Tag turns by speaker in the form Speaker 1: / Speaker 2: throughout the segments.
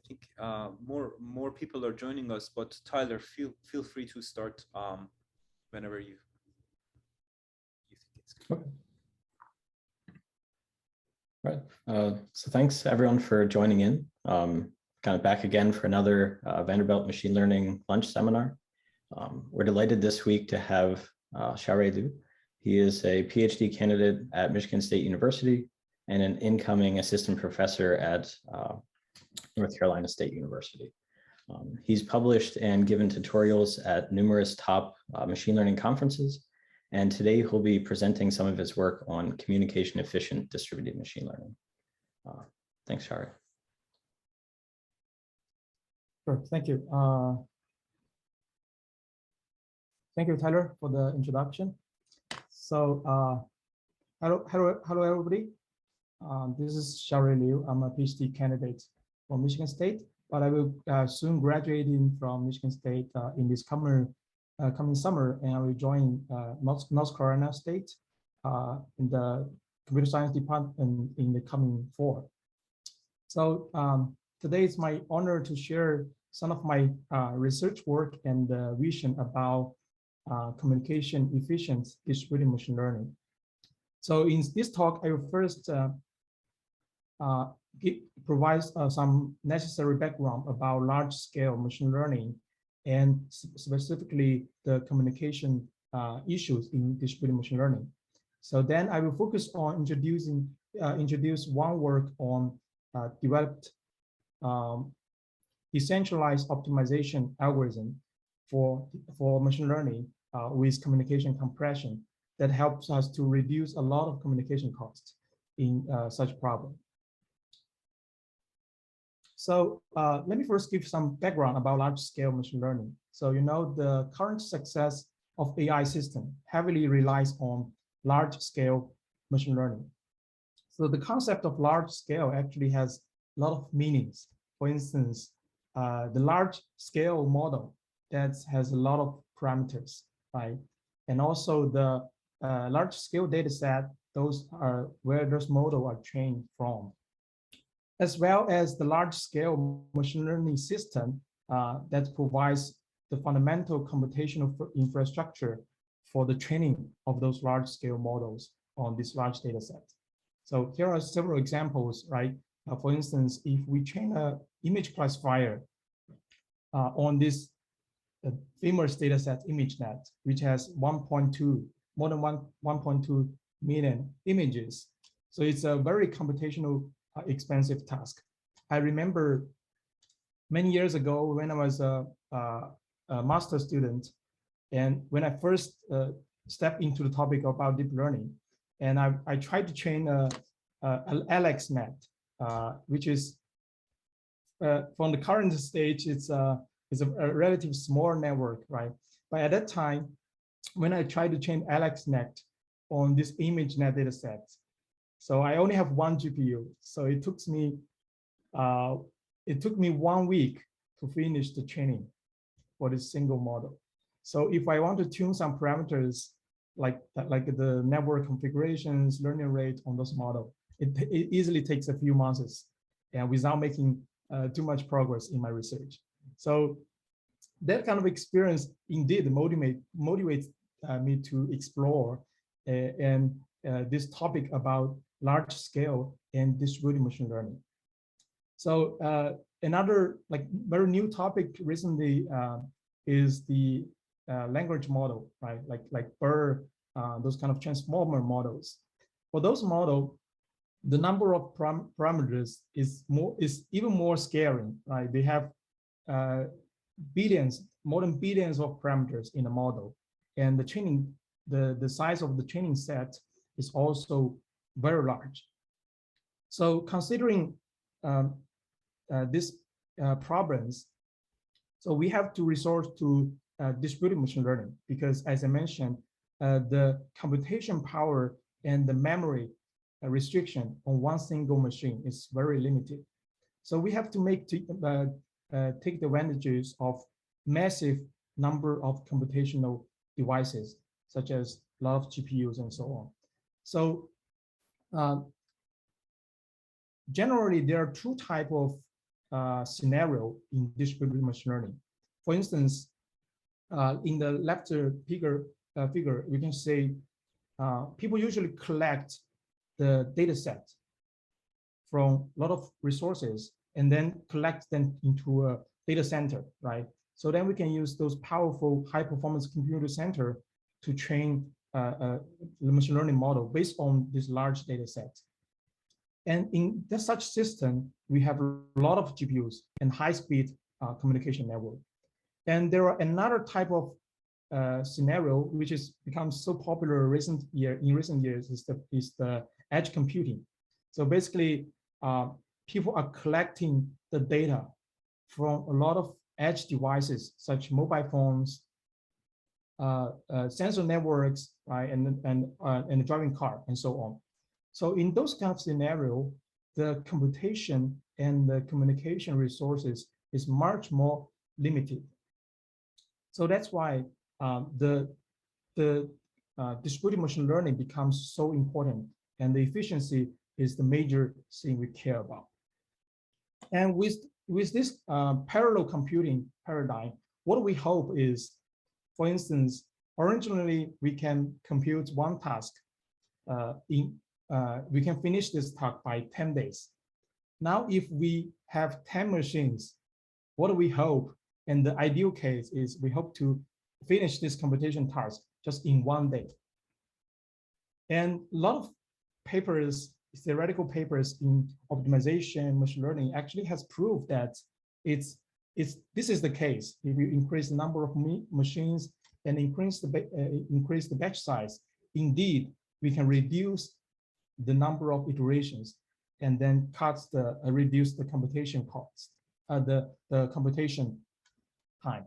Speaker 1: think more people are joining us, but Tyler, feel free to start whenever you think it's good.
Speaker 2: Okay. Right. So thanks everyone for joining in. Kind of back again for another Vanderbilt Machine Learning lunch seminar. We're delighted this week to have Xiaorui Liu. He is a Ph.D. candidate at Michigan State University and an incoming assistant professor at North Carolina State University. He's published and given tutorials at numerous top machine learning conferences, and today he'll be presenting some of his work on communication efficient distributed machine learning. Thanks, Xiaorui.
Speaker 3: Sure, thank you. Thank you, Tyler, for the introduction. So, hello, everybody. This is Xiaorui Liu. I'm a PhD candidate from Michigan State, but I will soon graduating from Michigan State in this coming summer, and I will join North Carolina State in the computer science department in the coming fall. So today it's my honor to share some of my research work and vision about communication efficient distributed machine learning. So in this talk, I will first provide some necessary background about large-scale machine learning and specifically the communication issues in distributed machine learning. So then I will focus on introduce one work on developed decentralized optimization algorithm for machine learning with communication compression that helps us to reduce a lot of communication costs in such problem. So let me first give some background about large-scale machine learning. So you know the current success of AI system heavily relies on large-scale machine learning. So the concept of large-scale actually has a lot of meanings. For instance, the large-scale model that has a lot of parameters, right? And also the large-scale data set, those are where those models are trained from, as well as the large-scale machine learning system that provides the fundamental computational infrastructure for the training of those large-scale models on this large data set. So here are several examples, right? For instance, if we train an image classifier on this famous data set ImageNet, which has more than 1.2 million images. So it's a very computational expensive task. I remember many years ago when I was a master student, and when I first stepped into the topic about deep learning, and I tried to train an AlexNet, which is from the current stage, it's a relatively small network, right? But at that time, when I tried to train AlexNet on this ImageNet data set, so I only have one GPU, so it took me 1 week to finish the training for this single model. So if I want to tune some parameters like the network configurations, learning rate on those models, it easily takes a few months, and without making too much progress in my research. So that kind of experience indeed motivates me to explore this topic about large scale and distributed machine learning. So another very new topic recently is the language model, right? Like BERT, those kind of transformer models. For those models, the number of parameters is even more scary, right? They have more than billions of parameters in a model, and the size of the training set is also very large. So considering these problems, so we have to resort to distributed machine learning, because as I mentioned, the computation power and the memory restriction on one single machine is very limited. So we have to take the advantages of massive number of computational devices, such as a lot of GPUs and so on. So generally, there are two types of scenario in distributed machine learning. For instance, in the left figure, we can say people usually collect the data set from a lot of resources and then collect them into a data center, right? So then we can use those powerful high performance computer center to train the machine learning model based on this large data set. And in such system, we have a lot of GPUs and high-speed communication network. And there are another type of scenario which has become so popular in recent years is the edge computing. So basically, people are collecting the data from a lot of edge devices, such mobile phones, sensor networks, right, and the driving car, and so on. So in those kind of scenario, the computation and the communication resources is much more limited. So that's why the distributed machine learning becomes so important, and the efficiency is the major thing we care about. And with this parallel computing paradigm, what we hope is, for instance, originally we can compute one task we can finish this task by 10 days. Now, if we have 10 machines, what do we hope? And the ideal case is we hope to finish this computation task just in 1 day. And a lot of papers, theoretical papers in optimization, machine learning actually has proved that this is the case. If you increase the number of machines and increase the batch size, indeed, we can reduce the number of iterations and then reduce the computation cost, the computation time.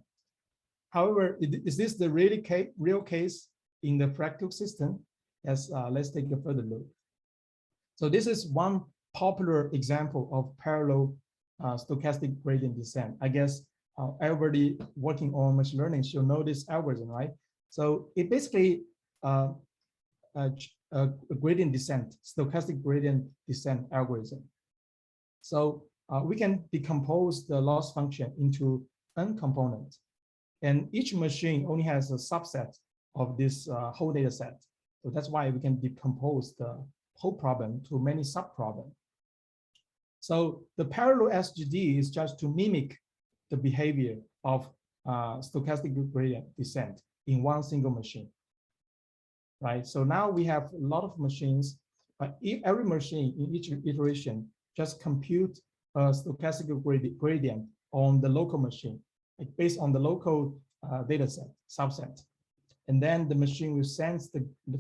Speaker 3: However, is this the real case in the practical system? Yes, let's take a further look. So this is one popular example of parallel stochastic gradient descent. I guess everybody working on machine learning should know this algorithm, right? So it basically a gradient descent, stochastic gradient descent algorithm. So we can decompose the loss function into n components, and each machine only has a subset of this whole data set. So that's why we can decompose the whole problem to many sub-problems. So the parallel SGD is just to mimic the behavior of stochastic gradient descent in one single machine. Right, so now we have a lot of machines, but if every machine in each iteration just compute a stochastic gradient on the local machine, like based on the local data set, subset. And then the machine will send,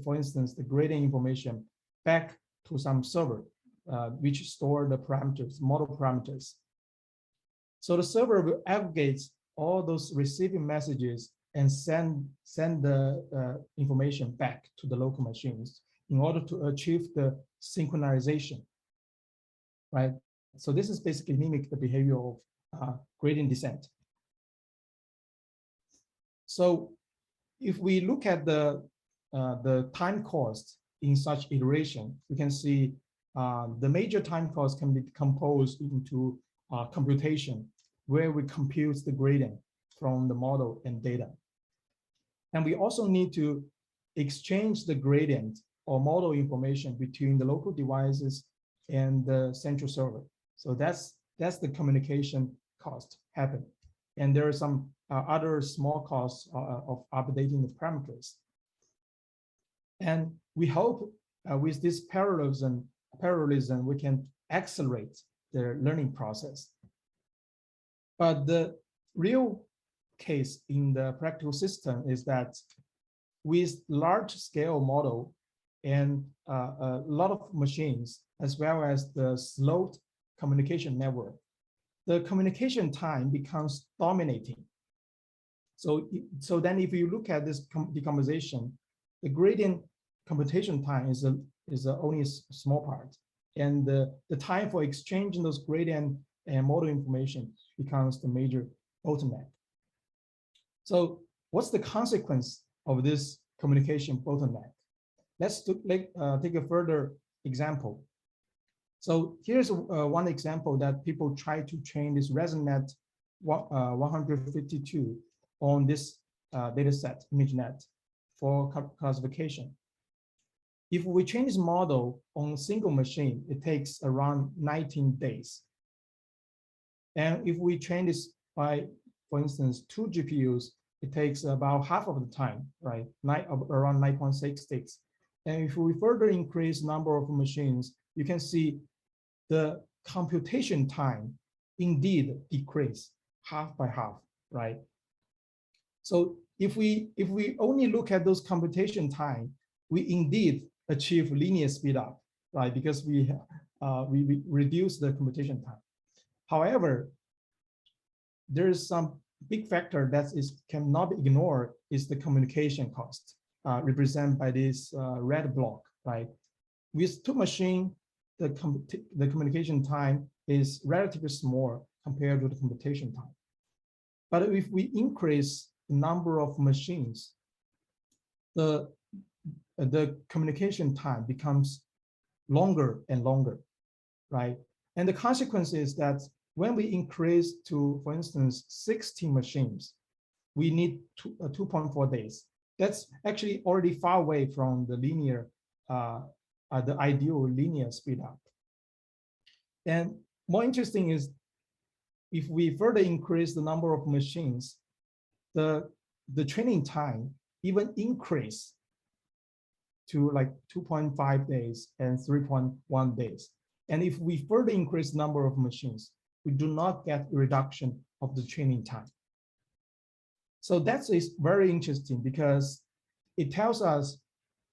Speaker 3: for instance, the gradient information back to some server, which store the parameters, model parameters. So the server will aggregate all those receiving messages and send the information back to the local machines in order to achieve the synchronization, right? So this is basically mimic the behavior of gradient descent. So if we look at the time cost in such iteration, we can see the major time cost can be decomposed into computation, where we compute the gradient from the model and data. And we also need to exchange the gradient or model information between the local devices and the central server. So that's the communication cost happen. And there are some other small costs of updating the parameters. And we hope with this parallelism, we can accelerate the learning process. But the real case in the practical system is that with large scale model and a lot of machines, as well as the slowed communication network, the communication time becomes dominating. So then if you look at this decomposition, the gradient computation time is only a small part. And the time for exchanging those gradient and model information becomes the major bottleneck. So what's the consequence of this communication bottleneck? Let's take a further example. So here's one example that people try to train this ResonNet 152 on this data set, ImageNet, for classification. If we train this model on a single machine, it takes around 19 days. And if we train this by, for instance, 2 GPUs, it takes about half of the time, right? Around 9.66. And if we further increase number of machines, you can see the computation time indeed decrease half by half, right? So if we only look at those computation time, we indeed achieve linear speed up, right? Because we reduce the computation time. However, there is some big factor that cannot be ignored, is the communication cost, represented by this red block, right? With 2 machines, the communication time is relatively small compared to the computation time. But if we increase the number of machines, the communication time becomes longer and longer, right? And the consequence is that when we increase to, for instance, 16 machines, we need 2.4 days. That's actually already far away from the linear, the ideal linear speed up. And more interesting is, if we further increase the number of machines, the training time even increase to like 2.5 days and 3.1 days. And if we further increase the number of machines, we do not get a reduction of the training time. So that is very interesting, because it tells us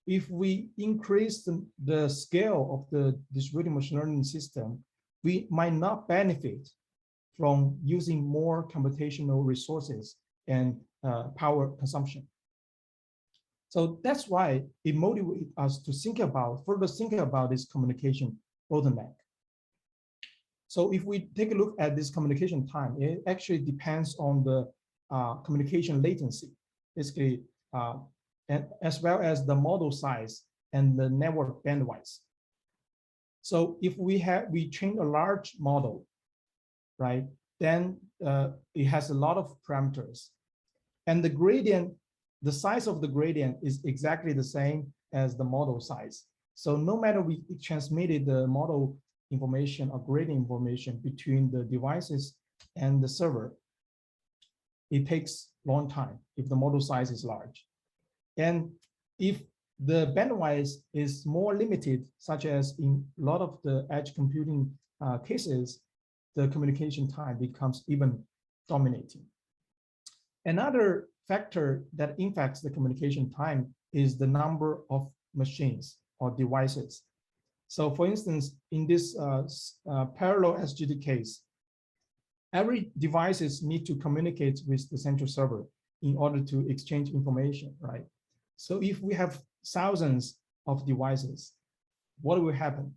Speaker 3: if we increase the scale of the distributed machine learning system, we might not benefit from using more computational resources and power consumption. So that's why it motivates us to further think about this communication bottleneck. So if we take a look at this communication time, it actually depends on the communication latency, basically, and as well as the model size and the network bandwidth. So if we train a large model, right, then it has a lot of parameters, and the gradient, the size of the gradient is exactly the same as the model size. So no matter we transmitted the model information or gradient information between the devices and the server, it takes a long time if the model size is large. And if the bandwidth is more limited, such as in a lot of the edge computing cases, the communication time becomes even dominating. Another factor that impacts the communication time is the number of machines or devices. So for instance, in this parallel SGD case, every devices need to communicate with the central server in order to exchange information, right? So if we have thousands of devices, what will happen?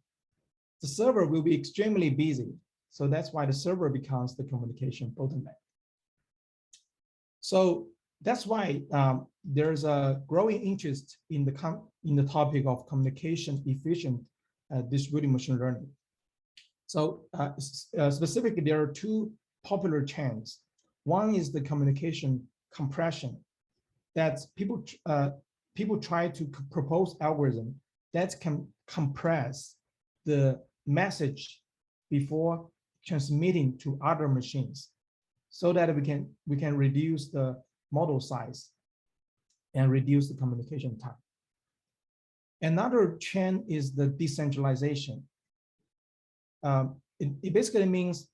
Speaker 3: The server will be extremely busy. So that's why the server becomes the communication bottleneck. So that's why there's a growing interest in the topic of communication efficient distributed machine learning. So specifically, there are 2 popular trends. One is the communication compression, that people try to propose algorithm that can compress the message before transmitting to other machines, so that we can reduce the model size and reduce the communication time. Another trend is the decentralization. It basically means,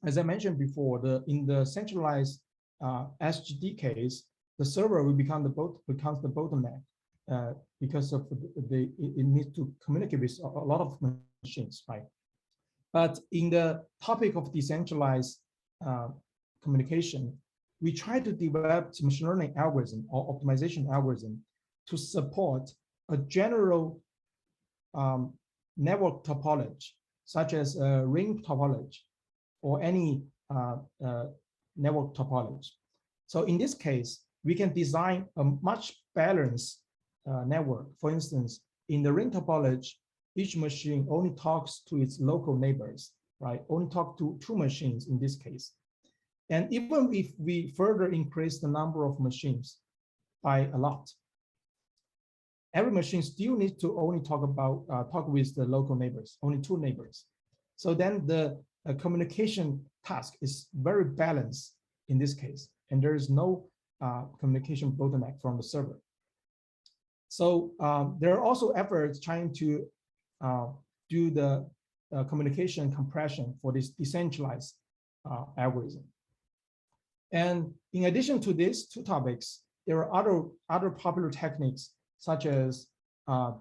Speaker 3: as I mentioned before, in the centralized SGD case, the server will becomes the bottleneck because of it needs to communicate with a lot of machines, right? But in the topic of decentralized communication, we try to develop machine learning algorithm or optimization algorithm to support a general network topology, such as a ring topology or any network topology. So in this case, we can design a much balanced network. For instance, in the ring topology, each machine only talks to its local neighbors, right? Only talk to 2 machines in this case. And even if we further increase the number of machines by a lot, every machine still needs to only talk with the local neighbors, only 2 neighbors. So then the communication task is very balanced in this case, and there is no communication bottleneck from the server. So there are also efforts trying to do the communication compression for this decentralized algorithm. And in addition to these 2 topics, there are other popular techniques such as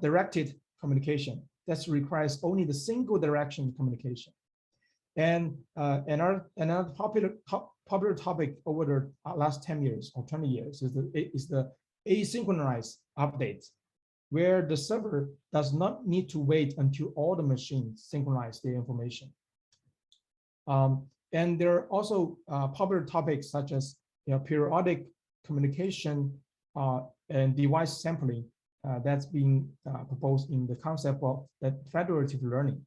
Speaker 3: directed communication that requires only the single direction communication. And another popular topic over the last 10 years or 20 years is the asynchronous update, where the server does not need to wait until all the machines synchronize their information. And there are also popular topics such as periodic communication and device sampling that's being proposed in the concept of that federative learning.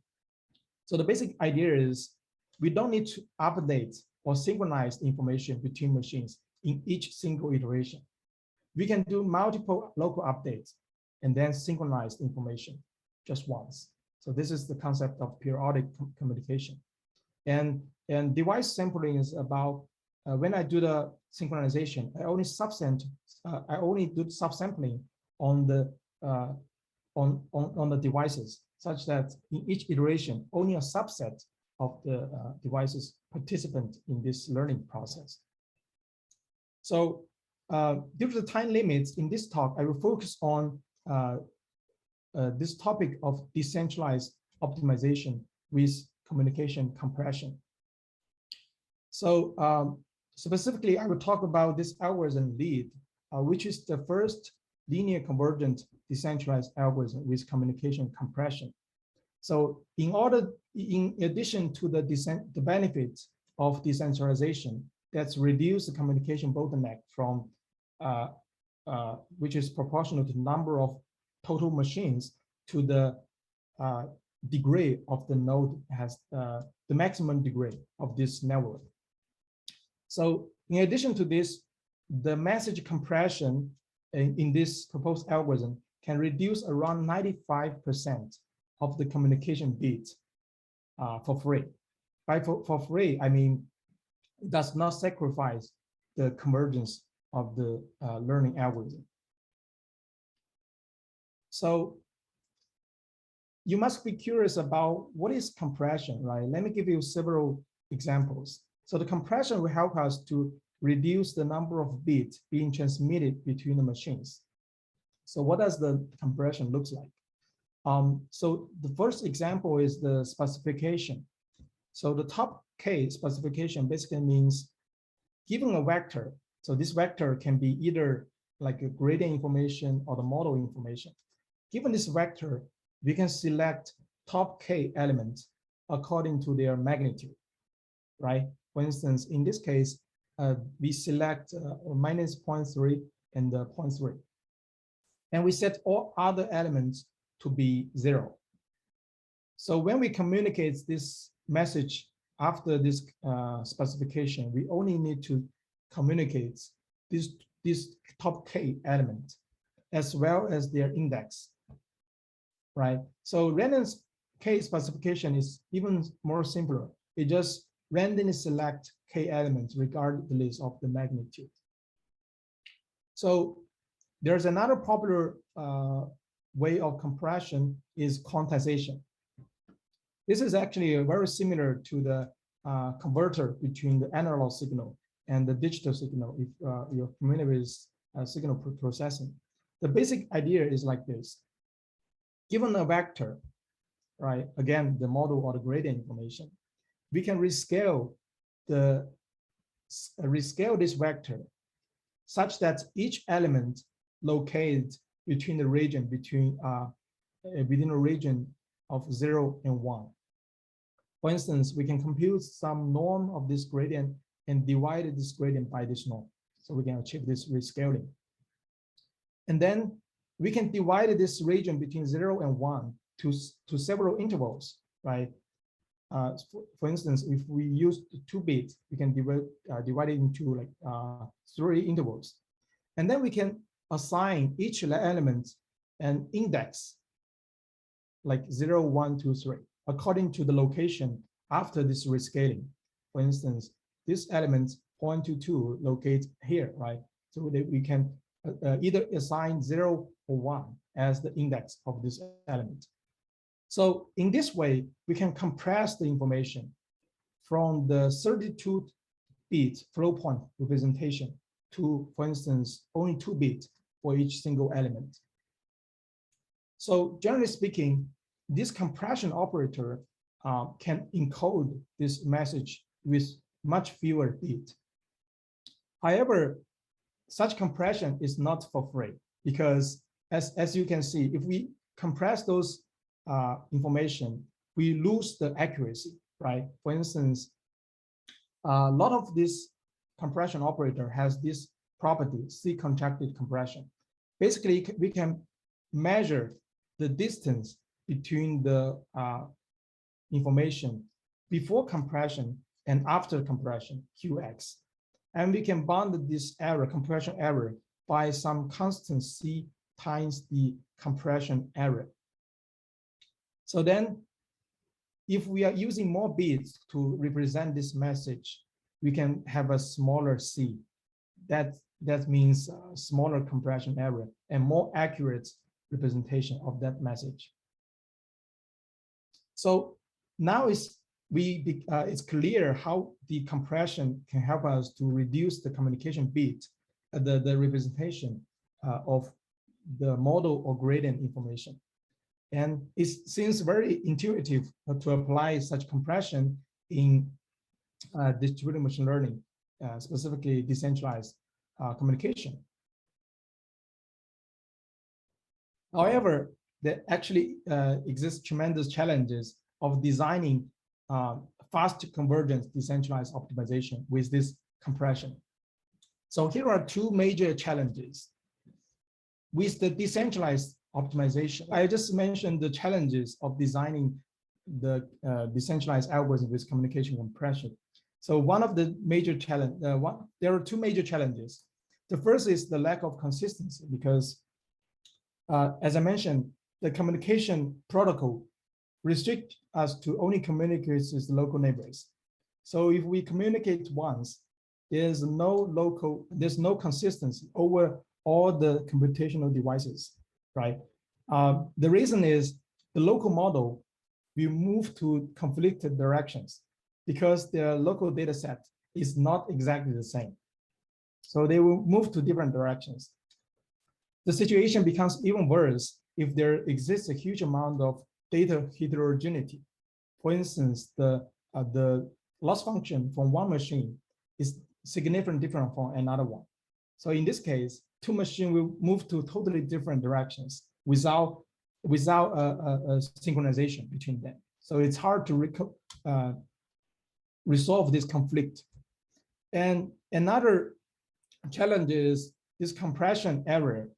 Speaker 3: So the basic idea is we don't need to update or synchronize information between machines in each single iteration. We can do multiple local updates and then synchronize the information just once. So this is the concept of periodic communication. And device sampling is about when I do the synchronization, I only do subsampling on the devices, such that in each iteration, only a subset of the devices participant in this learning process. So due to the time limits in this talk, I will focus on this topic of decentralized optimization with communication compression. So specifically, I will talk about this algorithm lead, which is the first linear convergent decentralized algorithm with communication compression. So in addition to the benefits of decentralization, that's reduce the communication bottleneck from which is proportional to the number of total machines to the degree of the node has the maximum degree of this network. So in addition to this, the message compression in this proposed algorithm can reduce around 95% of the communication bits for free. For free, I mean, it does not sacrifice the convergence of the learning algorithm. So you must be curious about what is compression, right? Let me give you several examples. So the compression will help us to reduce the number of bits being transmitted between the machines. So what does the compression looks like? So the first example is the Sparsification. So the top K Sparsification basically means given a vector. So this vector can be either like a gradient information or the model information. Given this vector, we can select top K elements according to their magnitude, right? For instance, in this case, we select minus 0.3 and 0.3. And we set all other elements to be 0. So when we communicate this message after this Sparsification, we only need to communicate this top K element as well as their index, right? So random K Sparsification is even more simpler. It just randomly select K elements regardless of the magnitude. So there's another popular way of compression is quantization. This is actually very similar to the converter between the analog signal and the digital signal if you're familiar with signal processing. The basic idea is like this. Given a vector, right, again, the model or the gradient information, we can rescale this vector such that each element located between the region within a region of 0 and 1. For instance, we can compute some norm of this gradient and divide this gradient by this norm. So we can achieve this rescaling. And then we can divide this region between 0 and 1 to several intervals, right? For instance, if we use 2 bits, we can divide it into like 3 intervals. And then we can assign each element an index, like 0, 1, 2, 3, according to the location after this rescaling. For instance, this element 0.22 locates here, right? So that we can either assign 0 or 1 as the index of this element. So in this way, we can compress the information from the 32-bit flow point representation to, for instance, only 2 bits for each single element. So generally speaking, this compression operator can encode this message with much fewer bits. However, such compression is not for free, because as you can see, if we compress those information, we lose the accuracy, right? For instance, a lot of this compression operator has this property, C-contracted compression. Basically, we can measure the distance between the information before compression and after compression, QX. And we can bound this error, compression error, by some constant C times the compression error. So then, if we are using more bits to represent this message, we can have a smaller C. That means smaller compression error and more accurate representation of that message. So now it's clear how the compression can help us to reduce the communication bit, the representation of the model or gradient information. And it seems very intuitive to apply such compression in distributed machine learning, specifically decentralized communication. However, there actually exist tremendous challenges of designing fast convergence decentralized optimization with this compression. So here are 2 major challenges. With the decentralized optimization, I just mentioned the challenges of designing the decentralized algorithm with communication compression. So one of the major challenge, there are 2 major challenges. The first is the lack of consistency, because as I mentioned, the communication protocol restrict us to only communicate with the local neighbors. So if we communicate once, there's no consistency over all the computational devices, right? The reason is the local model will move to conflicted directions because their local data set is not exactly the same. So they will move to different directions. The situation becomes even worse if there exists a huge amount of data heterogeneity. For instance, the loss function from one machine is significantly different from another one. So in this case, 2 machines will move to totally different directions without a synchronization between them. So it's hard to resolve this conflict. And another challenge is this compression error.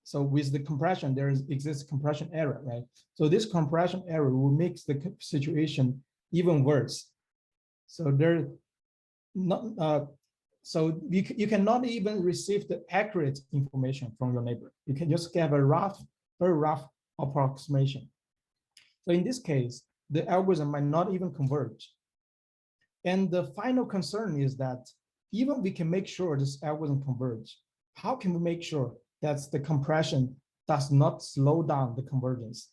Speaker 3: So with the compression, there exists compression error, right? So this compression error will make the situation even worse. So so you cannot even receive the accurate information from your neighbor. You can just get a very rough approximation. So in this case, the algorithm might not even converge. And the final concern is that even we can make sure this algorithm converge, how can we make sure that the compression does not slow down the convergence?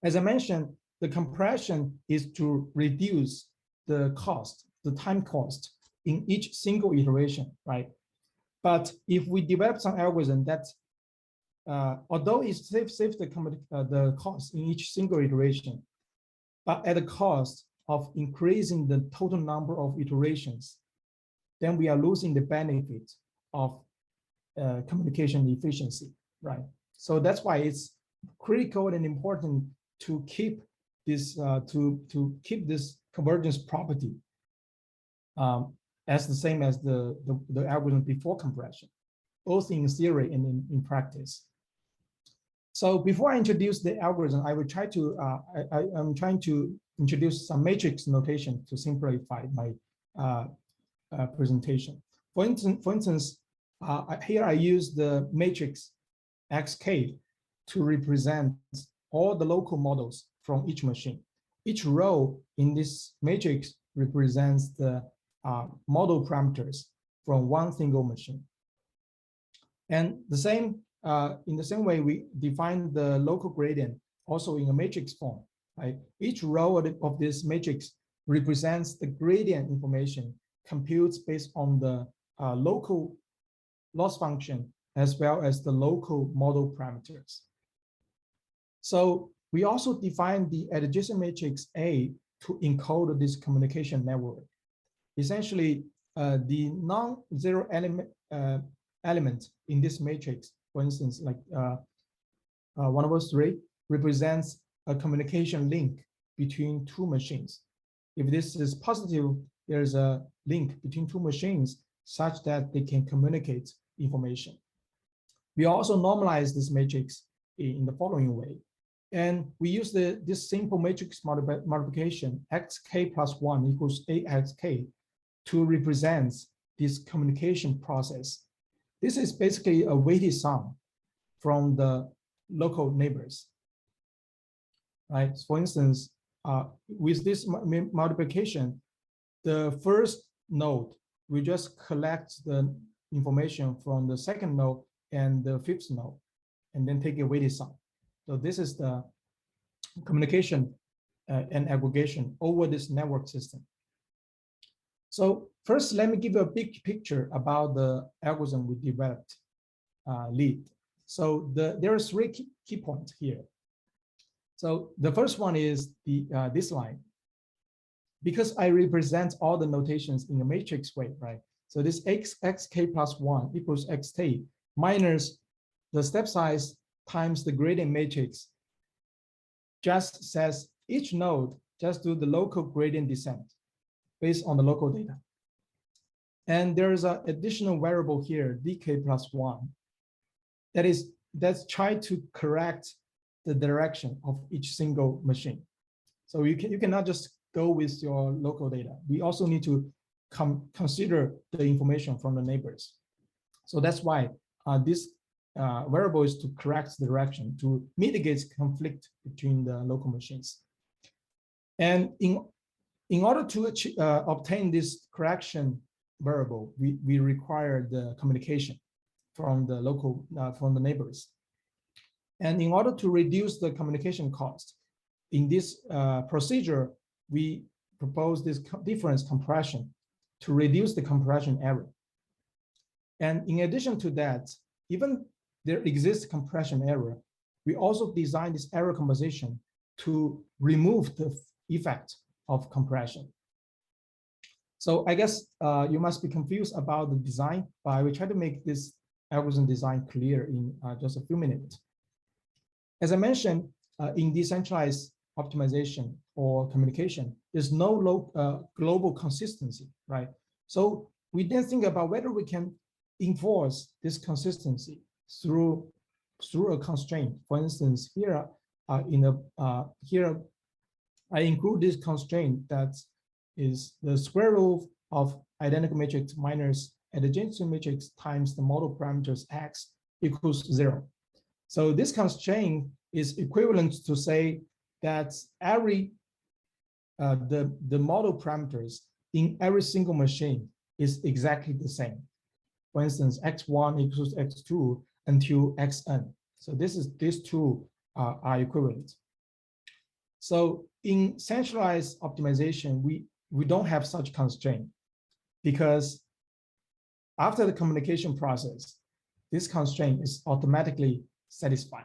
Speaker 3: As I mentioned, the compression is to reduce the cost, the time cost in each single iteration, right? But if we develop some algorithm that, although it saves the cost in each single iteration, but at the cost of increasing the total number of iterations, then we are losing the benefit of communication efficiency, right? So that's why it's critical and important to keep this keep this convergence property as the same as the algorithm before compression, both in theory and in practice. So before I introduce the algorithm, I will try to, I'm trying to introduce some matrix notation to simplify my presentation. For instance, here I use the matrix xk to represent all the local models from each machine. Each row in this matrix represents the model parameters from one single machine. And the same, in the same way, we define the local gradient also in a matrix form. Right? Each row of this matrix represents the gradient information computes based on the local loss function as well as the local model parameters. So we also define the adjacent matrix A to encode this communication network. Essentially, the non-zero element in this matrix, for instance, like 1 over 3, represents a communication link between two machines. If this is positive, there's a link between two machines such that they can communicate information. We also normalize this matrix in the following way. And we use this simple matrix modification, xk plus 1 equals axk, to represent this communication process. This is basically a weighted sum from the local neighbors. Right? For instance, with this modification, the first node, we just collect the information from the second node and the fifth node, and then take a weighted sum. So this is the communication and aggregation over this network system. So first, let me give you a big picture about the algorithm we developed, lead. So there are three key points here. So the first one is this line. Because I represent all the notations in a matrix way, right? So this xk plus 1 equals xt minus the step size times the gradient matrix just says each node just do the local gradient descent based on the local data. And there's an additional variable here, dk plus 1, that's try to correct the direction of each single machine. So you cannot just go with your local data. We also need to consider the information from the neighbors. So that's why this variable is to correct the direction, to mitigate conflict between the local machines. And in order to obtain this correction variable, we require the communication from the local, from the neighbors. And in order to reduce the communication cost, in this procedure, we propose this difference compression to reduce the compression error. And in addition to that, even there exists compression error, we also design this error compensation to remove the effect of compression. So I guess you must be confused about the design, but I will try to make this algorithm design clear in just a few minutes. As I mentioned, in decentralized optimization or communication, there's no global consistency, right? So we then think about whether we can enforce this consistency through a constraint. For instance, here here I include this constraint that is the square root of identical matrix minus adjacency matrix times the model parameters x equals 0. So this constraint is equivalent to say that every the model parameters in every single machine is exactly the same. For instance, x1 equals x2 until xn. So these two are equivalent. So in centralized optimization, we don't have such constraint because after the communication process, this constraint is automatically satisfied.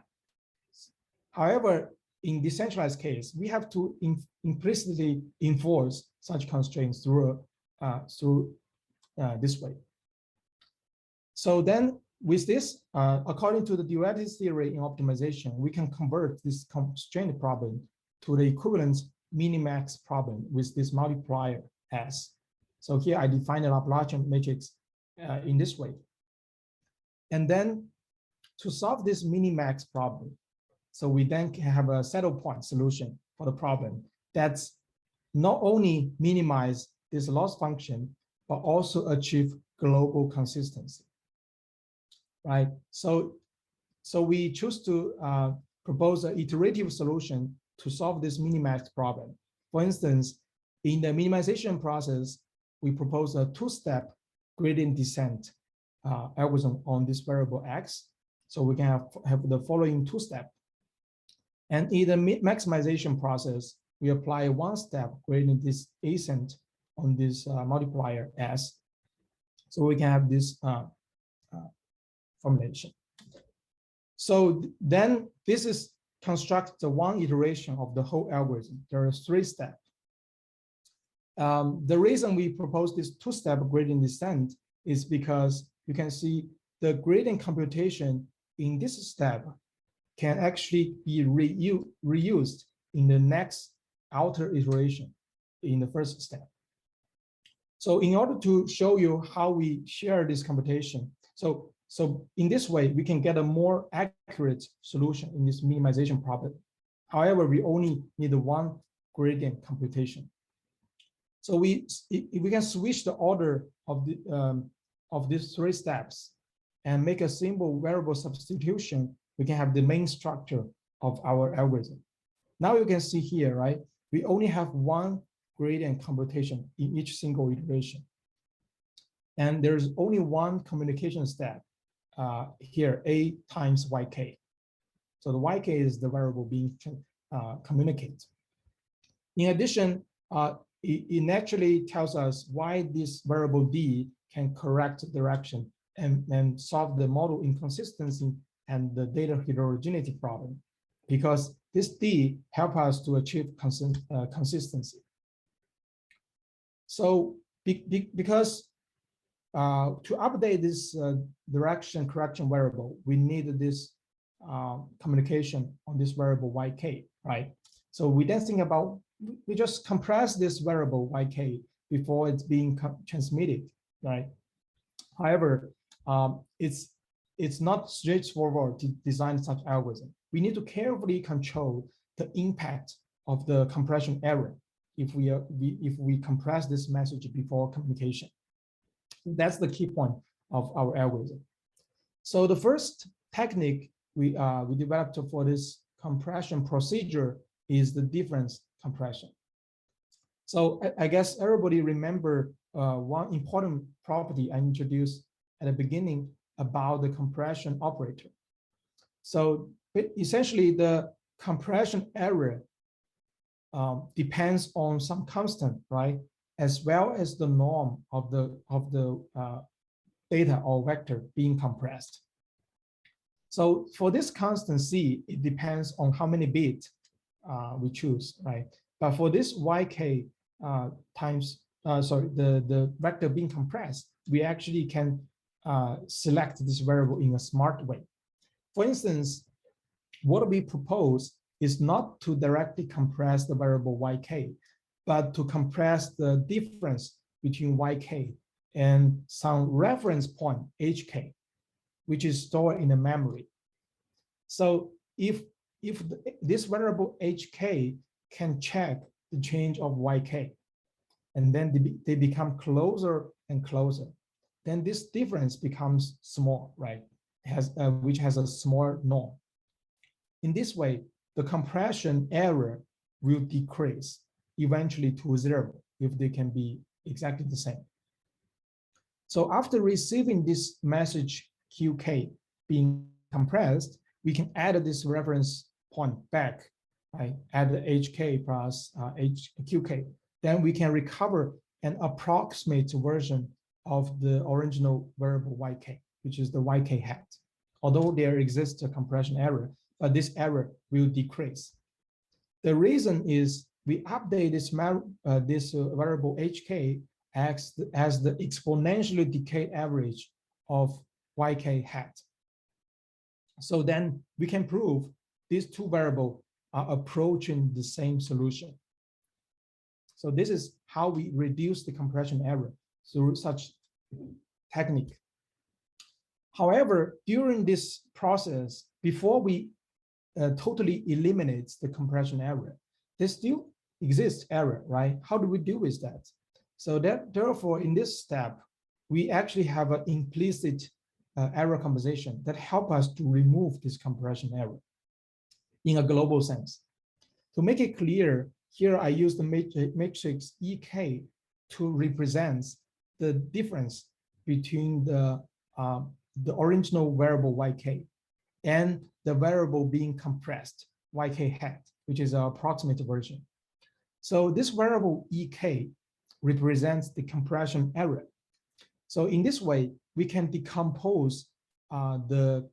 Speaker 3: However, in decentralized case, we have to implicitly enforce such constraints through this way. So then with this, according to the duality theory in optimization, we can convert this constraint problem to the equivalent minimax problem with this multiplier S. So here I define the Laplacian matrix in this way. And then to solve this minimax problem, So we then can have a saddle point solution for the problem that's not only minimize this loss function, but also achieve global consistency, right? So we choose to propose an iterative solution to solve this minimax problem. For instance, in the minimization process, we propose a two-step gradient descent algorithm on this variable x. So we can have the following two steps. And in the maximization process, we apply one-step gradient descent on this multiplier s. So we can have this formulation. So then this is construct the one iteration of the whole algorithm. There are three steps. The reason we propose this two-step gradient descent is because you can see the gradient computation in this step can actually be reused in the next outer iteration in the first step. So in order to show you how we share this computation, so in this way, we can get a more accurate solution in this minimization problem. However, we only need one gradient computation. So if we can switch the order of these three steps and make a simple variable substitution, we can have the main structure of our algorithm. Now you can see here, right? We only have one gradient computation in each single iteration. And there's only one communication step here, A times YK. So the YK is the variable being communicated. In addition, it naturally tells us why this variable D can correct direction and solve the model inconsistency and the data heterogeneity problem, because this D helps us to achieve consistency. So because to update this direction correction variable, we need this communication on this variable YK, right? So we then think about, we just compress this variable YK before it's being transmitted, right? However, it's not straightforward to design such algorithm. We need to carefully control the impact of the compression error if we compress this message before communication. That's the key point of our algorithm. So the first technique we developed for this compression procedure is the difference compression. So I guess everybody remember one important property I introduced at the beginning about the compression operator. So essentially the compression error depends on some constant, right? As well as the norm of the data or vector being compressed. So for this constant C, it depends on how many bits we choose, right? But for this YK the vector being compressed, we actually can select this variable in a smart way. For instance, what we propose is not to directly compress the variable YK, but to compress the difference between YK and some reference point HK, which is stored in the memory. So if this variable HK can check the change of YK, and then they become closer and closer, then this difference becomes small, right? Which has a small norm. In this way, the compression error will decrease eventually to 0 if they can be exactly the same. So after receiving this message QK being compressed, we can add this reference point back, right? Add the HK plus QK. Then we can recover an approximate version of the original variable YK, which is the YK hat. Although there exists a compression error, but this error will decrease. The reason is we update this variable HK as the exponentially decayed average of YK hat. So then we can prove these two variables are approaching the same solution. So this is how we reduce the compression error through such technique. However, during this process, before we totally eliminates the compression error. There still exists error, right? How do we deal with that? So therefore, in this step, we actually have an implicit error compensation that help us to remove this compression error in a global sense. To make it clear, here I use the matrix EK to represent the difference between the original variable YK and the variable being compressed, YK hat, which is an approximate version. So this variable EK represents the compression error. So in this way, we can decompose the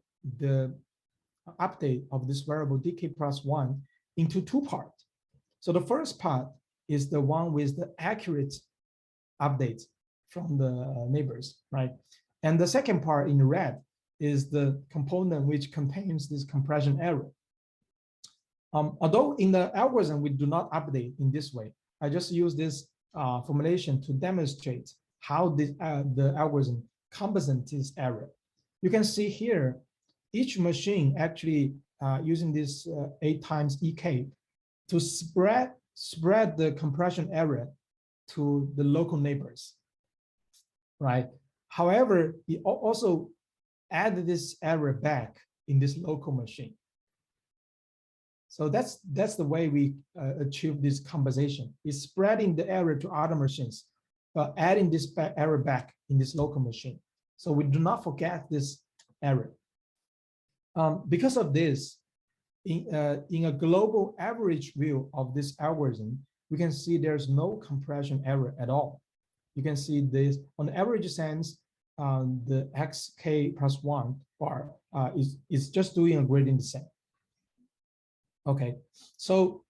Speaker 3: update of this variable dk plus 1 into two parts. So the first part is the one with the accurate updates from the neighbors, right? And the second part in red is the component which contains this compression error. Although in the algorithm, we do not update in this way, I just use this formulation to demonstrate how the algorithm compensates this error. You can see here, each machine actually using this 8 times EK to spread the compression error to the local neighbors, right? However, it also add this error back in this local machine. So that's the way we achieve this compensation. Is spreading the error to other machines, but adding this error back in this local machine. So we do not forget this error. Because of this, in a global average view of this algorithm, we can see there's no compression error at all. You can see this on the average sense, the xk plus 1 bar is just doing a gradient descent. Okay, so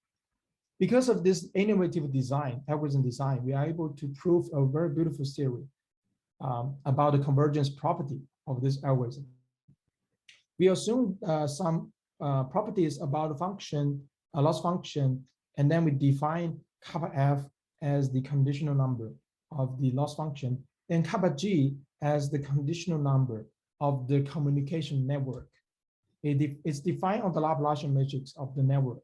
Speaker 3: because of this innovative design, algorithm design, we are able to prove a very beautiful theory about the convergence property of this algorithm. We assume some properties about the function, a loss function, and then we define kappa f as the conditional number of the loss function, and kappa g as the conditional number of the communication network. It's defined on the Laplacian matrix of the network.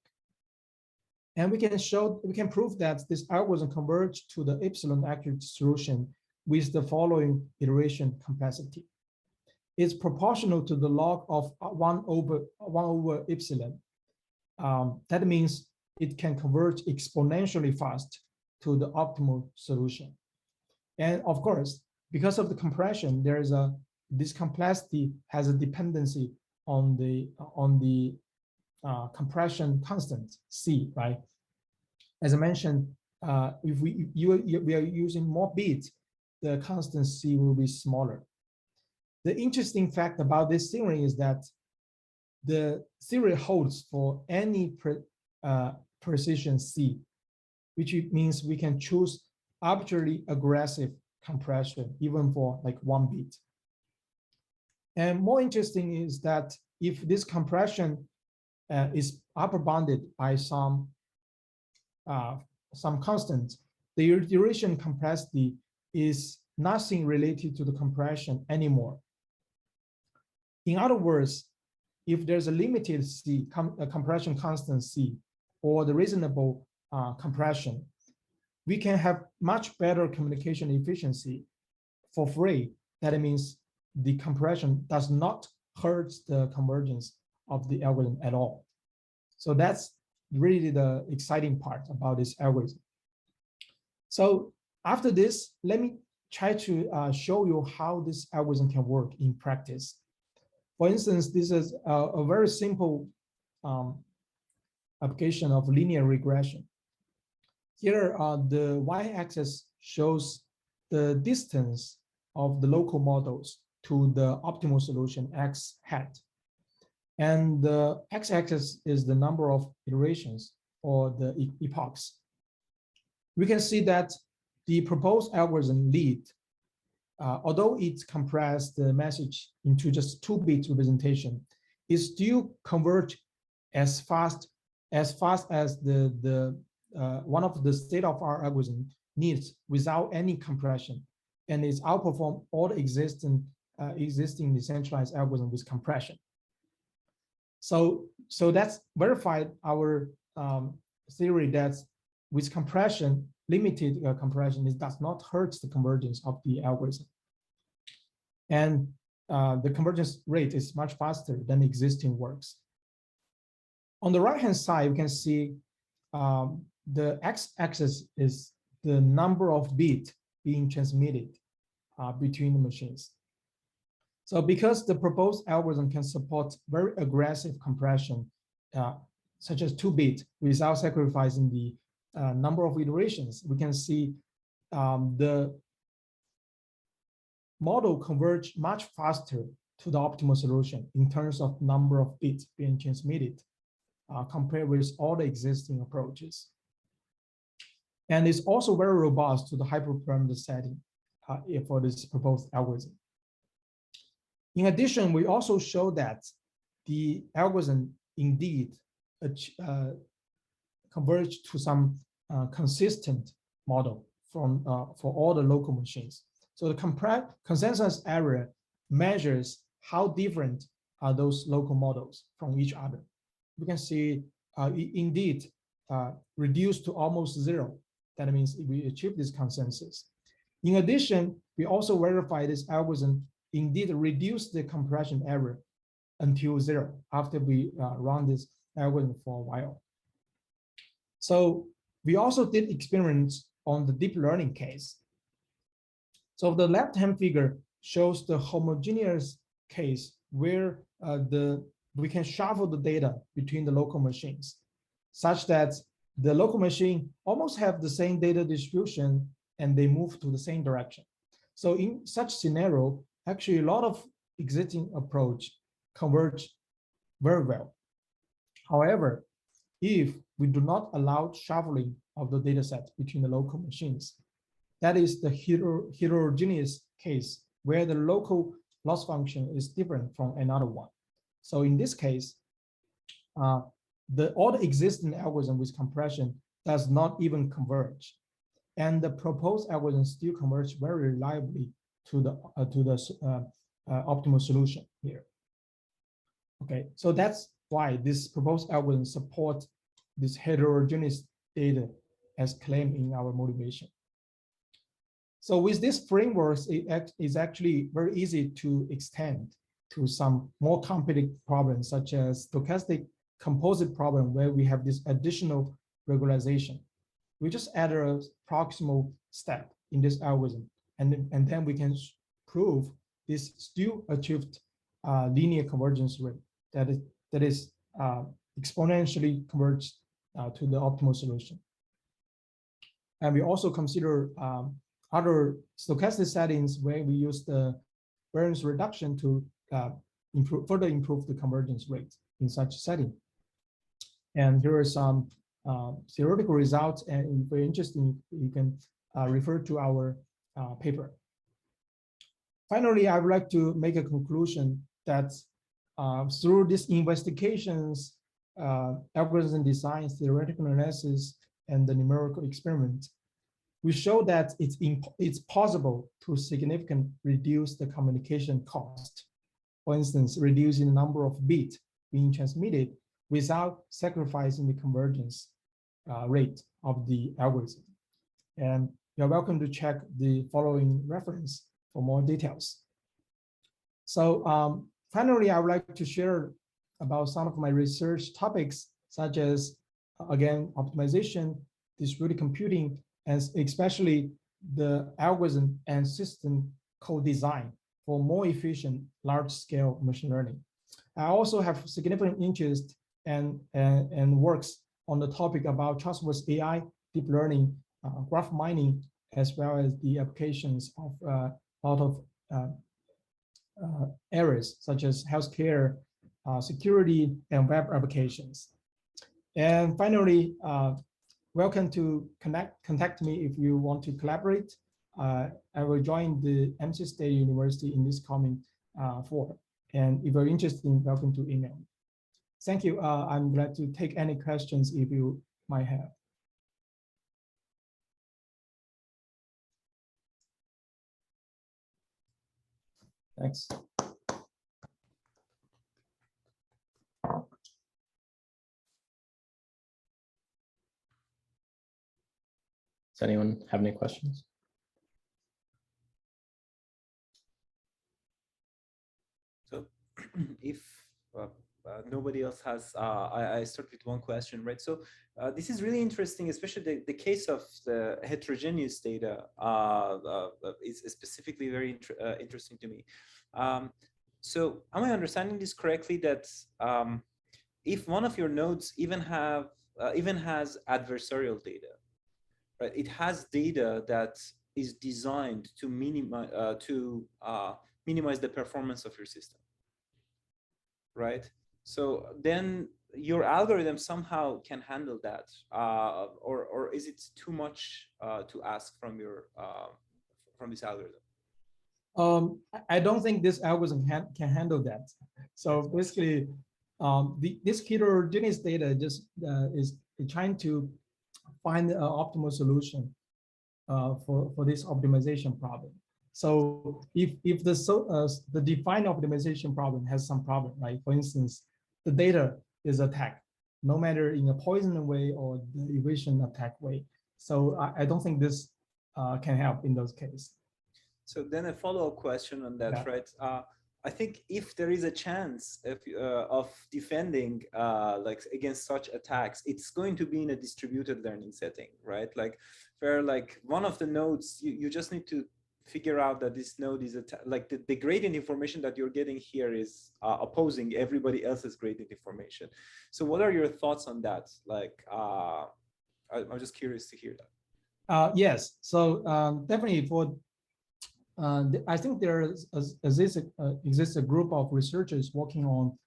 Speaker 3: And we can prove that this algorithm converges to the epsilon accurate solution with the following iteration complexity. It's proportional to the log of 1 over epsilon. That means it can converge exponentially fast to the optimal solution. And of course, because of the compression, this complexity has a dependency on the compression constant C, right? As I mentioned, if we are using more bits, the constant C will be smaller. The interesting fact about this theory is that the theory holds for any precision C, which means we can choose arbitrarily aggressive compression, even for like 1 bit. And more interesting is that if this compression is upper bounded by some constant, the iteration complexity is nothing related to the compression anymore. In other words, if there's a limited C, compression constant C, or the reasonable compression, we can have much better communication efficiency for free. That means the compression does not hurt the convergence of the algorithm at all. So that's really the exciting part about this algorithm. So after this, let me try to show you how this algorithm can work in practice. For instance, this is a very simple application of linear regression. Here, the y-axis shows the distance of the local models to the optimal solution x hat. And the x-axis is the number of iterations or the epochs. We can see that the proposed algorithm lead, although it compressed the message into just 2-bit representation, it still converge as fast as one of the state-of-art algorithm needs without any compression, and it's outperform all the existing decentralized algorithm with compression. So that's verified our theory that with compression, limited compression, it does not hurt the convergence of the algorithm. And the convergence rate is much faster than existing works. On the right-hand side, you can see the x-axis is the number of bits being transmitted between the machines. So because the proposed algorithm can support very aggressive compression, such as 2 bits, without sacrificing the number of iterations, we can see the model converge much faster to the optimal solution in terms of number of bits being transmitted compared with all the existing approaches. And it's also very robust to the hyperparameter setting for this proposed algorithm. In addition, we also show that the algorithm indeed converge to some consistent model from for all the local machines. So the consensus error measures how different are those local models from each other. We can see indeed reduced to almost 0. That means we achieve this consensus. In addition, we also verify this algorithm indeed reduce the compression error until 0 after we run this algorithm for a while. So we also did experiments on the deep learning case. So the left-hand figure shows the homogeneous case where we can shuffle the data between the local machines, such that the local machine almost have the same data distribution and they move to the same direction. So in such scenario, actually a lot of existing approach converge very well. However, if we do not allow shuffling of the data set between the local machines, that is the heterogeneous case where the local loss function is different from another one. So in this case, all the existing algorithm with compression does not even converge. And the proposed algorithm still converge very reliably to the optimal solution here. Okay, so that's why this proposed algorithm supports this heterogeneous data as claimed in our motivation. So with this frameworks, it is actually very easy to extend to some more complex problems, such as stochastic composite problem, where we have this additional regularization. We just add a proximal step in this algorithm, and then we can prove this still achieved linear convergence rate that is exponentially converged to the optimal solution. And we also consider other stochastic settings where we use the variance reduction to further improve the convergence rate in such setting. And here are some theoretical results, and if you're interested, you can refer to our paper. Finally, I would like to make a conclusion that through these investigations, algorithm design, theoretical analysis, and the numerical experiment, we show that it's possible to significantly reduce the communication cost. For instance, reducing the number of bits being transmitted without sacrificing the convergence rate of the algorithm. And you're welcome to check the following reference for more details. So finally, I would like to share about some of my research topics, such as, again, optimization, distributed computing, and especially the algorithm and system co-design for more efficient large-scale machine learning. I also have significant interest and works on the topic about trustworthy AI, deep learning, graph mining, as well as the applications of a lot of areas such as healthcare, security, and web applications. And finally, welcome to contact me if you want to collaborate. I will join the MC State University in this coming fall. And if you're interested, welcome to email me. Thank you. I'm glad to take any questions if you might have.
Speaker 2: Thanks. Does anyone have any questions?
Speaker 1: So if nobody else has, I start with one question, right? So this is really interesting, especially the case of the heterogeneous data is specifically very interesting to me. So am I understanding this correctly that if one of your nodes even has adversarial data, right? It has data that is designed to minimize the performance of your system, right? So then your algorithm somehow can handle that, or is it too much to ask from your from this algorithm?
Speaker 3: I don't think this algorithm can handle that. So basically, this heterogeneous data just is trying to find an optimal solution for this optimization problem. So if the defined optimization problem has some problem, right? For instance, the data is attacked, no matter in a poison way or the evasion attack way. So I don't think this can help in those cases.
Speaker 1: So then a follow-up question on that,
Speaker 3: Yeah.
Speaker 1: right? I think if there is a chance of defending like against such attacks, it's going to be in a distributed learning setting, right? Like where like one of the nodes, you just need to figure out that this node is like the gradient information that you're getting here is opposing everybody else's gradient information. So what are your thoughts on that? Like, I'm just curious to hear that.
Speaker 3: Yes, so definitely for I think there exists a group of researchers working on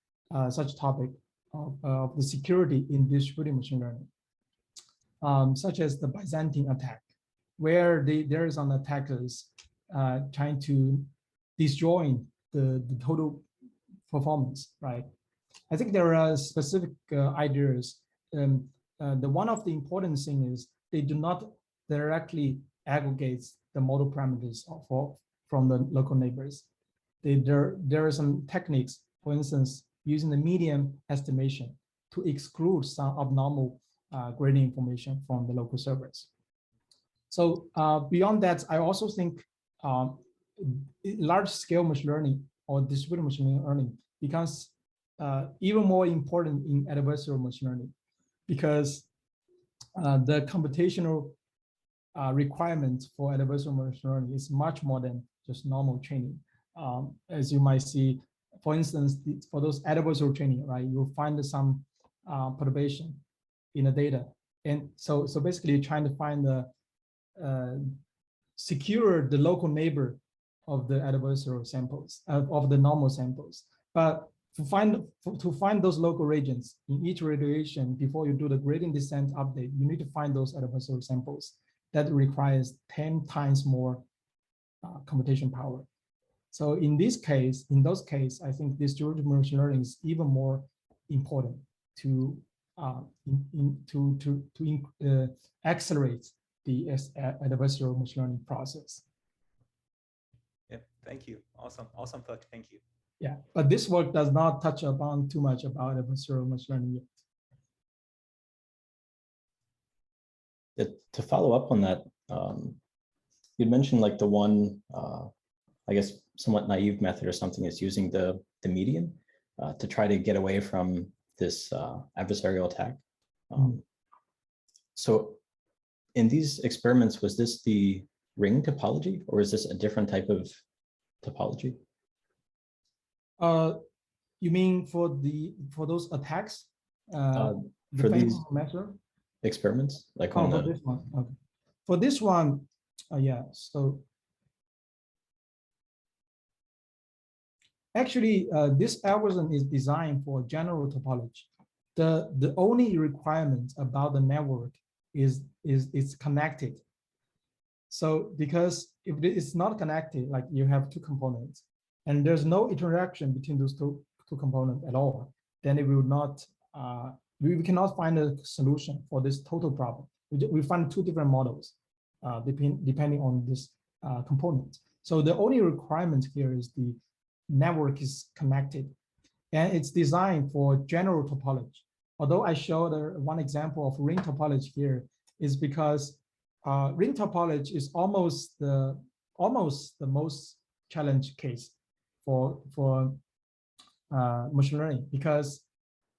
Speaker 3: such topic of the security in distributed machine learning, such as the Byzantine attack, where there is an attackers trying to destroy the total performance, right? I think there are specific ideas. The one of the important thing is they do not directly aggregate the model parameters from the local neighbors. There are some techniques, for instance, using the median estimation to exclude some abnormal gradient information from the local servers. So beyond that, I also think large-scale machine learning or distributed machine learning becomes even more important in adversarial machine learning, because the computational requirements for adversarial machine learning is much more than just normal training. As you might see, for instance, for those adversarial training, right, you'll find some perturbation in the data. And so basically trying to find the secure the local neighbor of the adversarial samples, of the normal samples. But to find those local regions in each radiation before you do the gradient descent update, you need to find those adversarial samples. That requires 10 times more computation power. So in those cases, I think distributed machine learning is even more important to accelerate the adversarial machine learning process.
Speaker 1: Yeah, thank you. Awesome thought. Thank you.
Speaker 3: Yeah, but this work does not touch upon too much about adversarial machine learning yet.
Speaker 2: To follow up on that, you'd mentioned like the one, I guess, somewhat naive method or something is using the median to try to get away from this adversarial attack. So in these experiments, was this the ring topology, or is this a different type of topology?
Speaker 3: You mean for those attacks?
Speaker 2: For these
Speaker 3: method?
Speaker 2: Experiments, like
Speaker 3: on for this one. Okay. For this one, yeah. So actually, this algorithm is designed for general topology. The only requirement about the network is it's connected. So because if it's not connected, like you have two components, and there's no interaction between those two components at all, then it will not. We cannot find a solution for this total problem. We find two different models depending on this component. So the only requirement here is the network is connected, and it's designed for general topology. Although I showed one example of ring topology here, is because ring topology is almost the most challenged case for machine learning, because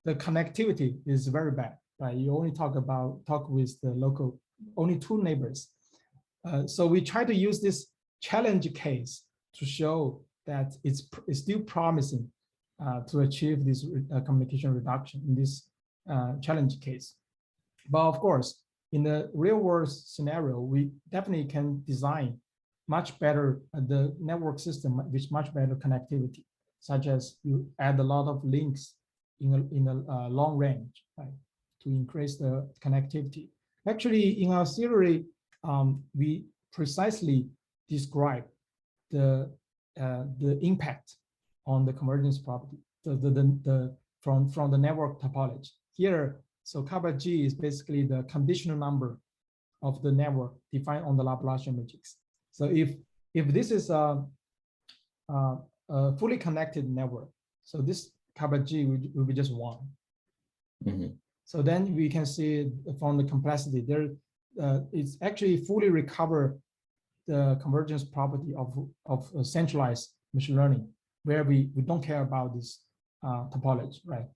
Speaker 3: the connectivity is very bad. Right, you only talk with the local, only 2 neighbors. So we try to use this challenge case to show that it's still promising to achieve this communication reduction in this challenge case. But of course, in the real world scenario, we definitely can design much better the network system with much better connectivity, such as you add a lot of links in a long range, right, to increase the connectivity. Actually, in our theory, we precisely describe the impact on the convergence property, from the network topology. Here, so kappa G is basically the conditional number of the network defined on the Laplacian matrix. So if this is a fully connected network, so this kappa G will be just 1.
Speaker 2: Mm-hmm.
Speaker 3: So then we can see from the complexity there, it's actually fully recover the convergence property of centralized machine learning, where we don't care about this topology, right?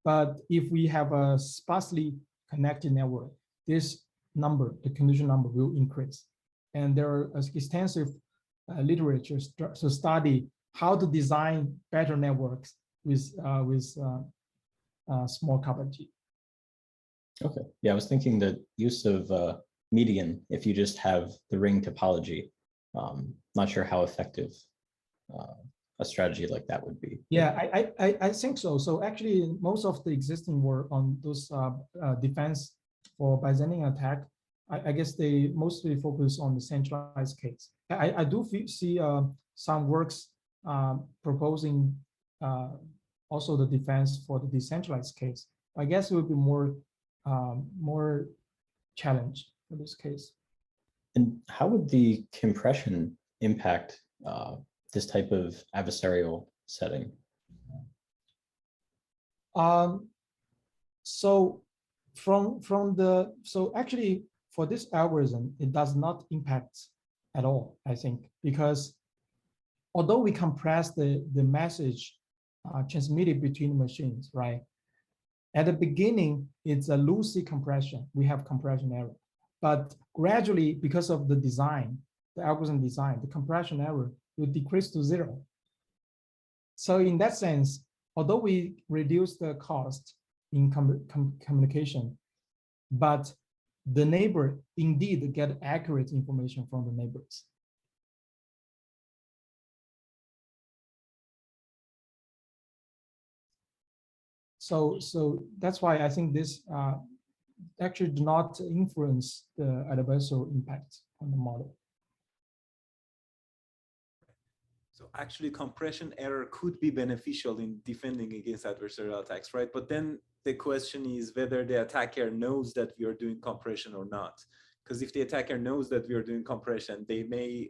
Speaker 3: But if we have a sparsely connected network, this number, the condition number, will increase. And there are extensive literature to study how to design better networks with small kappa G.
Speaker 2: Okay. Yeah, I was thinking the use of median, if you just have the ring topology, not sure how effective a strategy like that would be.
Speaker 3: Yeah, I think so. So actually, most of the existing work on those defense for Byzantine attack, I guess they mostly focus on the centralized case. I do see some works proposing also the defense for the decentralized case. I guess it would be more challenge for this case.
Speaker 2: And how would the compression impact this type of adversarial setting?
Speaker 3: So actually for this algorithm, it does not impact at all, I think, because although we compress the message transmitted between machines, right? At the beginning, it's a loosey compression. We have compression error. But gradually, because of the design, the algorithm design, the compression error will decrease to 0. So in that sense, although we reduce the cost in communication, but the neighbor indeed get accurate information from the neighbors. So that's why I think this actually do not influence the adversarial impact on the model.
Speaker 1: So actually compression error could be beneficial in defending against adversarial attacks, right? But then the question is whether the attacker knows that we are doing compression or not. Because if the attacker knows that we are doing compression, they may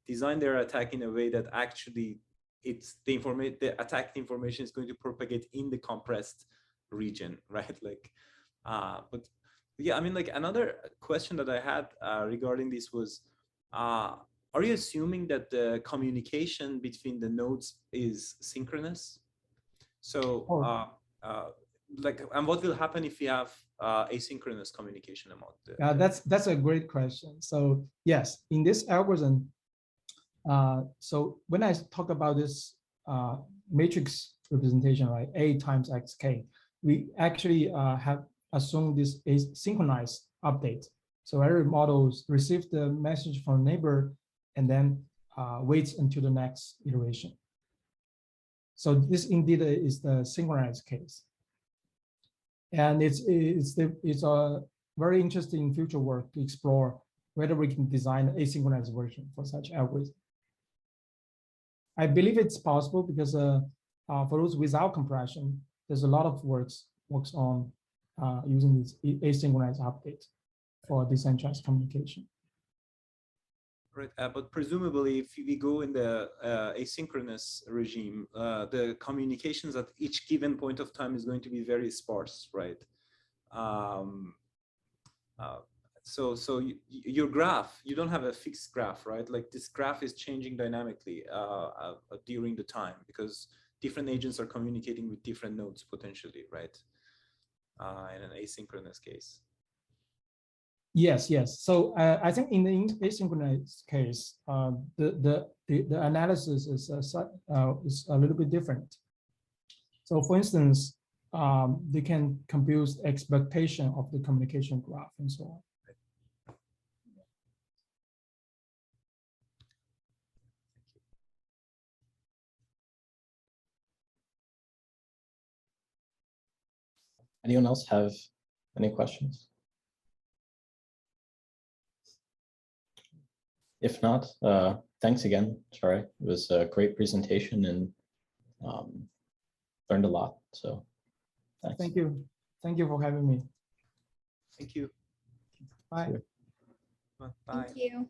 Speaker 1: design their attack in a way that actually the attacked information is going to propagate in the compressed region, right? Like, but yeah, I mean, like another question that I had regarding this was, are you assuming that the communication between the nodes is synchronous? So, like, and what will happen if you have asynchronous communication among the?
Speaker 3: That's a great question. So yes, in this algorithm, so when I talk about this matrix representation, right, A times xk, we actually have assumed this asynchronous update. So every model receives the message from neighbor and then waits until the next iteration. So this indeed is the synchronized case. And it's a very interesting future work to explore whether we can design an asynchronous version for such algorithm. I believe it's possible because for those without compression, there's a lot of works on using this asynchronous update for decentralized communication.
Speaker 1: Right, but presumably if we go in the asynchronous regime, the communications at each given point of time is going to be very sparse, right? Your graph, you don't have a fixed graph, right? Like this graph is changing dynamically during the time because different agents are communicating with different nodes potentially, right? In an asynchronous case.
Speaker 3: Yes, yes. So I think in the asynchronous case, the analysis is a little bit different. So for instance, they can compute expectation of the communication graph and so on.
Speaker 2: Anyone else have any questions? If not, thanks again, Xiaorui. It was a great presentation and learned a lot. So thanks.
Speaker 3: Thank you. Thank you for having me.
Speaker 1: Thank you.
Speaker 3: Bye.
Speaker 1: Bye.
Speaker 4: Thank you.